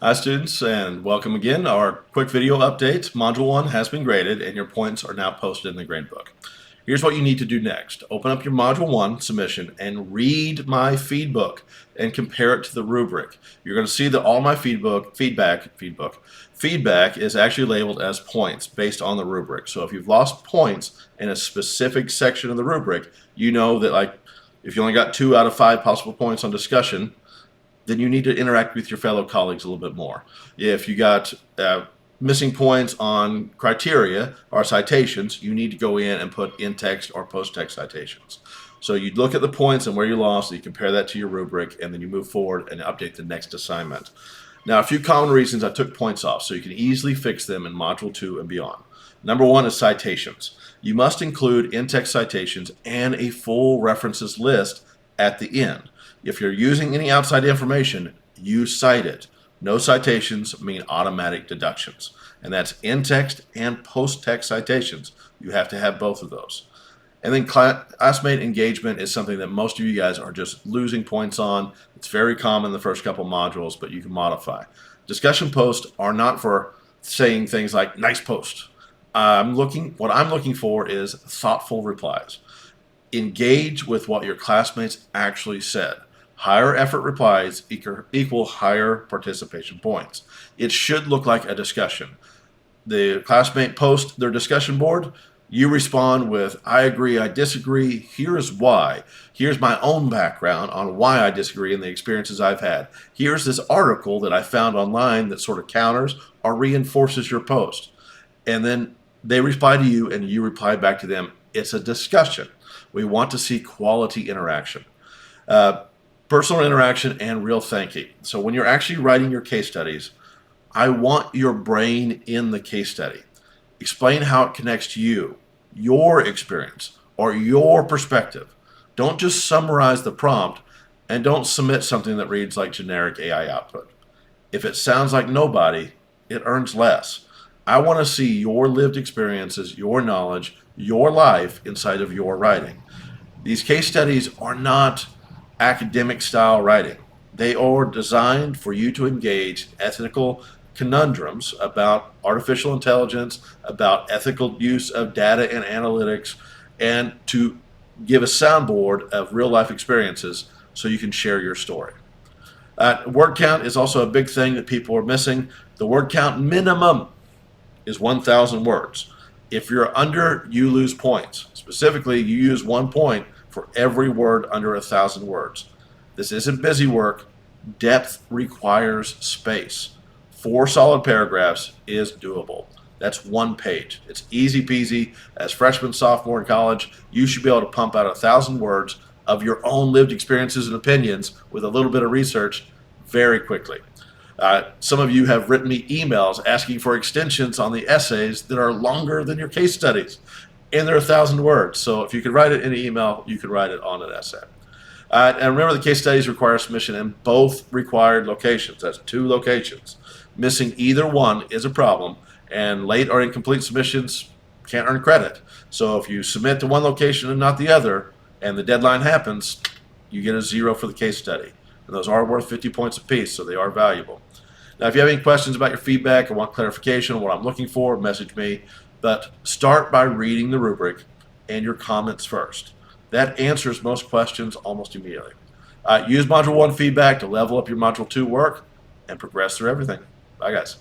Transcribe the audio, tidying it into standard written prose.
Hi students, and welcome again. Our quick video update. Module 1 has been graded and your points are now posted in the gradebook. Here's what you need to do next. Open up your Module 1 submission and read my feedbook and compare it to the rubric. You're going to see that all my feedback is actually labeled as points based on the rubric. So if you've lost points in a specific section of the rubric, you know that, like, if you only got 2 out of 5 possible points on discussion, then you need to interact with your fellow colleagues a little bit more. If you got missing points on criteria or citations, you need to go in and put in-text or post-text citations. So you look at the points and where you lost, you compare that to your rubric, and then you move forward and update the next assignment. Now, a few common reasons I took points off, so you can easily fix them in Module 2 and beyond. Number 1 is citations. You must include in-text citations and a full references list at the end. If you're using any outside information, you cite it. No citations mean automatic deductions. And that's in-text and post-text citations. You have to have both of those. And then classmate engagement is something that most of you guys are just losing points on. It's very common in the first couple modules, but you can modify. Discussion posts are not for saying things like nice post. What I'm looking for is thoughtful replies. Engage with what your classmates actually said. Higher effort replies equal higher participation points. It should look like a discussion. The classmate posts their discussion board. You respond with, I agree, I disagree, here's why. Here's my own background on why I disagree and the experiences I've had. Here's this article that I found online that sort of counters or reinforces your post. And then they reply to you and you reply back to them. It's a discussion. We want to see quality interaction. Personal interaction and real thinking. So when you're actually writing your case studies, I want your brain in the case study. Explain how it connects to you, your experience, or your perspective. Don't just summarize the prompt, and don't submit something that reads like generic AI output. If it sounds like nobody, it earns less. I want to see your lived experiences, your knowledge, your life inside of your writing. These case studies are not academic style writing. They are designed for you to engage ethical conundrums about artificial intelligence, about ethical use of data and analytics, and to give a soundboard of real life experiences so you can share your story. Word count is also a big thing that people are missing. The word count minimum is 1,000 words. If you're under, you lose points. Specifically, you use 1 point for every word under 1,000 words. This isn't busy work. Depth requires space. 4 solid paragraphs is doable. That's 1 page. It's easy peasy. As freshman, sophomore in college, you should be able to pump out 1,000 words of your own lived experiences and opinions with a little bit of research very quickly. Some of you have written me emails asking for extensions on the essays that are longer than your case studies. And they're 1,000 words. So if you could write it in an email, you could write it on an essay. And remember, the case studies require submission in both required locations. That's 2 locations. Missing either one is a problem, and late or incomplete submissions can't earn credit. So if you submit to one location and not the other, and the deadline happens, you get a 0 for the case study. And those are worth 50 points apiece, so they are valuable. Now, if you have any questions about your feedback or want clarification on what I'm looking for, message me. But start by reading the rubric and your comments first. That answers most questions almost immediately. Use Module 1 feedback to level up your Module 2 work and progress through everything. Bye, guys.